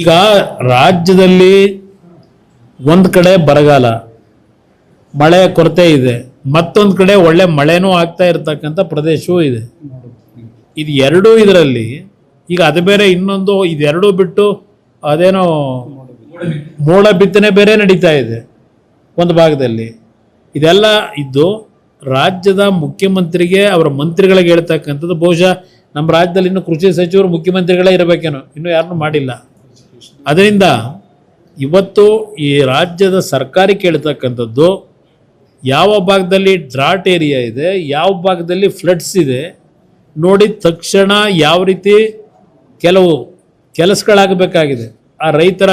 ಈಗ ರಾಜ್ಯದಲ್ಲಿ ಒಂದು ಕಡೆ ಬರಗಾಲ, ಮಳೆ ಕೊರತೆ ಇದೆ, ಮತ್ತೊಂದು ಕಡೆ ಒಳ್ಳೆ ಮಳೆನೂ ಆಗ್ತಾ ಇರತಕ್ಕಂಥ ಪ್ರದೇಶವೂ ಇದೆ. ಇದು ಎರಡೂ ಇದರಲ್ಲಿ ಈಗ ಅದು ಬೇರೆ, ಇನ್ನೊಂದು ಇದೆರಡೂ ಬಿಟ್ಟು ಅದೇನೋ ಮೋಡ ಬಿತ್ತನೆ ಬೇರೆ ನಡೀತಾ ಇದೆ ಒಂದು ಭಾಗದಲ್ಲಿ. ಇದೆಲ್ಲ ಇದ್ದು ರಾಜ್ಯದ ಮುಖ್ಯಮಂತ್ರಿಗೆ ಅವರ ಮಂತ್ರಿಗಳಿಗೆ ಹೇಳ್ತಕ್ಕಂಥದ್ದು, ಬಹುಶಃ ನಮ್ಮ ರಾಜ್ಯದಲ್ಲಿ ಇನ್ನು ಕೃಷಿ ಸಚಿವರು ಮುಖ್ಯಮಂತ್ರಿಗಳೇ ಇರಬೇಕೇನೋ, ಇನ್ನೂ ಯಾರನ್ನೂ ಮಾಡಿಲ್ಲ. ಅದರಿಂದ ಇವತ್ತು ಈ ರಾಜ್ಯದ ಸರ್ಕಾರಿ ಕೇಳ್ತಕ್ಕಂಥದ್ದು, ಯಾವ ಭಾಗದಲ್ಲಿ ಡ್ರಾಟ್ ಏರಿಯಾ ಇದೆ, ಯಾವ ಭಾಗದಲ್ಲಿ ಫ್ಲಡ್ಸ್ ಇದೆ ನೋಡಿ ತಕ್ಷಣ ಯಾವ ರೀತಿ ಕೆಲವು ಕೆಲಸಗಳಾಗಬೇಕಾಗಿದೆ. ಆ ರೈತರ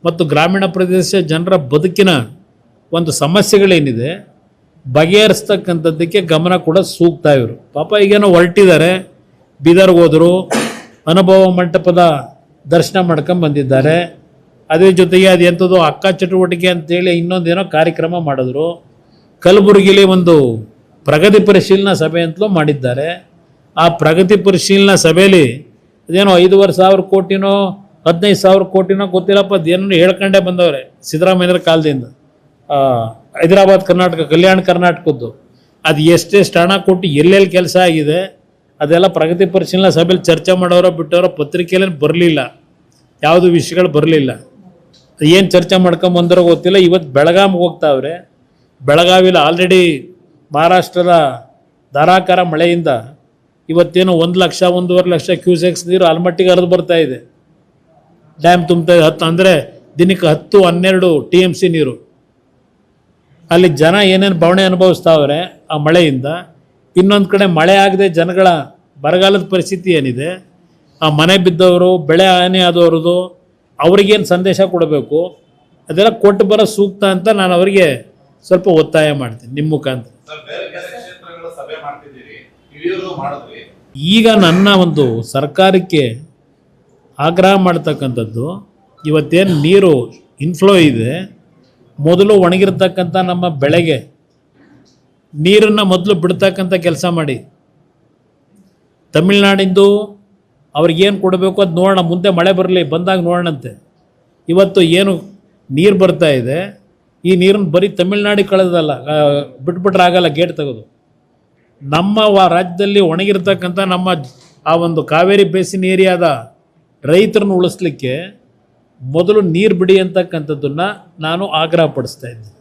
ಮತ್ತು ಗ್ರಾಮೀಣ ಪ್ರದೇಶ ಜನರ ಬದುಕಿನ ಒಂದು ಸಮಸ್ಯೆಗಳೇನಿದೆ ಬಗೆಹರಿಸ್ತಕ್ಕಂಥದ್ದಕ್ಕೆ ಗಮನ ಕೂಡ ಸೂಕ್ತ. ಇವರು ಪಾಪ ಈಗೇನೋ ಹೊರಟಿದ್ದಾರೆ, ಬೀದರ್ಗೆ ಹೋದರು, ಅನುಭವ ಮಂಟಪದ ದರ್ಶನ ಮಾಡ್ಕೊಂಡು ಬಂದಿದ್ದಾರೆ. ಅದೇ ಜೊತೆಗೆ ಅದು ಎಂಥದ್ದು ಅಕ್ಕ ಚಟುವಟಿಕೆ ಅಂತೇಳಿ ಇನ್ನೊಂದೇನೋ ಕಾರ್ಯಕ್ರಮ ಮಾಡಿದ್ರು. ಕಲಬುರಗಿಲಿ ಒಂದು ಪ್ರಗತಿ ಪರಿಶೀಲನಾ ಸಭೆ ಅಂತಲೂ ಮಾಡಿದ್ದಾರೆ. ಆ ಪ್ರಗತಿ ಪರಿಶೀಲನಾ ಸಭೆಯಲ್ಲಿ ಅದೇನೋ 5,500 ಕೋಟಿನೋ 15,000 ಕೋಟಿನೋ ಗೊತ್ತಿಲ್ಲಪ್ಪ, ಅದೇನೋ ಹೇಳ್ಕೊಂಡೇ ಬಂದವ್ರೆ ಸಿದ್ದರಾಮಯ್ಯರ ಕಾಲದಿಂದ. ಹೈದರಾಬಾದ್ ಕರ್ನಾಟಕ, ಕಲ್ಯಾಣ ಕರ್ನಾಟಕದ್ದು ಅದು ಎಷ್ಟೆಷ್ಟು ಹಣ ಕೊಟ್ಟು ಎಲ್ಲೆಲ್ಲಿ ಕೆಲಸ ಆಗಿದೆ ಅದೆಲ್ಲ ಪ್ರಗತಿ ಪರಿಶೀಲನಾ ಸಭೆಯಲ್ಲಿ ಚರ್ಚೆ ಮಾಡೋರೋ ಬಿಟ್ಟವರೋ ಪತ್ರಿಕೆಯಲ್ಲಿ ಬರಲಿಲ್ಲ, ಯಾವುದು ವಿಷಯಗಳು ಬರಲಿಲ್ಲ. ಏನು ಚರ್ಚೆ ಮಾಡ್ಕೊಂಬಂದರೋ ಗೊತ್ತಿಲ್ಲ. ಇವತ್ತು ಬೆಳಗಾವಿಗೆ ಹೋಗ್ತಾವ್ರೆ. ಬೆಳಗಾವಿಲಿ ಆಲ್ರೆಡಿ ಮಹಾರಾಷ್ಟ್ರದ ಧಾರಾಕಾರ ಮಳೆಯಿಂದ ಇವತ್ತೇನು 1 ಲಕ್ಷ 1.5 ಲಕ್ಷ ಕ್ಯೂಸೆಕ್ಸ್ ನೀರು ಆಲ್ಮಟ್ಟಿಗೆ ಹರಿದು ಬರ್ತಾ ಇದೆ. ಡ್ಯಾಮ್ ತುಂಬ್ತಾ ಇದೆ. 10 ಅಂದರೆ ದಿನಕ್ಕೆ 10-12 TMC ನೀರು. ಅಲ್ಲಿ ಜನ ಏನೇನು ಬವಣೆ ಅನುಭವಿಸ್ತಾವ್ರೆ ಆ ಮಳೆಯಿಂದ. ಇನ್ನೊಂದು ಕಡೆ ಮಳೆ ಆಗದೆ ಜನಗಳ ಬರಗಾಲದ ಪರಿಸ್ಥಿತಿ ಏನಿದೆ, ಆ ಮನೆ ಬಿದ್ದವರು, ಬೆಳೆ ಹಾನಿ ಆದವ್ರದ್ದು ಅವ್ರಿಗೇನು ಸಂದೇಶ ಕೊಡಬೇಕು ಅದೆಲ್ಲ ಕೊಟ್ಟು ಬರೋ ಸೂಕ್ತ ಅಂತ ನಾನು ಅವರಿಗೆ ಸ್ವಲ್ಪ ಒತ್ತಾಯ ಮಾಡ್ತೀನಿ ನಿಮ್ಮ ಮುಖಾಂತರ. ಈಗ ನನ್ನ ಒಂದು ಸರ್ಕಾರಕ್ಕೆ ಆಗ್ರಹ ಮಾಡ್ತಕ್ಕಂಥದ್ದು, ಇವತ್ತೇನು ನೀರು ಇನ್ಫ್ಲೋ ಇದೆ, ಮೊದಲು ಒಣಗಿರ್ತಕ್ಕಂಥ ನಮ್ಮ ಬೆಳೆಗೆ ನೀರನ್ನು ಮೊದಲು ಬಿಡ್ತಕ್ಕಂಥ ಕೆಲಸ ಮಾಡಿ. ತಮಿಳ್ನಾಡಿಂದು ಅವ್ರಿಗೇನು ಕೊಡಬೇಕು ಅದು ನೋಡೋಣ, ಮುಂದೆ ಮಳೆ ಬರಲಿ, ಬಂದಾಗ ನೋಡೋಣಂತೆ. ಇವತ್ತು ಏನು ನೀರು ಬರ್ತಾ ಇದೆ, ಈ ನೀರನ್ನು ಬರೀ ತಮಿಳ್ನಾಡಿಗೆ ಕಳೆದಲ್ಲ, ಬಿಟ್ಬಿಟ್ರೆ ಆಗಲ್ಲ ಗೇಟ್ ತೆಗೆದು. ನಮ್ಮ ರಾಜ್ಯದಲ್ಲಿ ಒಣಗಿರ್ತಕ್ಕಂಥ ನಮ್ಮ ಆ ಒಂದು ಕಾವೇರಿ ಬೇಸಿನ್ ಏರಿಯಾದ ರೈತರನ್ನು ಉಳಿಸ್ಲಿಕ್ಕೆ ಮೊದಲು ನೀರು ಬಿಡಿ ಅಂತಕ್ಕಂಥದ್ದನ್ನು ನಾನು ಆಗ್ರಹ ಪಡಿಸ್ತಾ ಇದ್ದೀನಿ.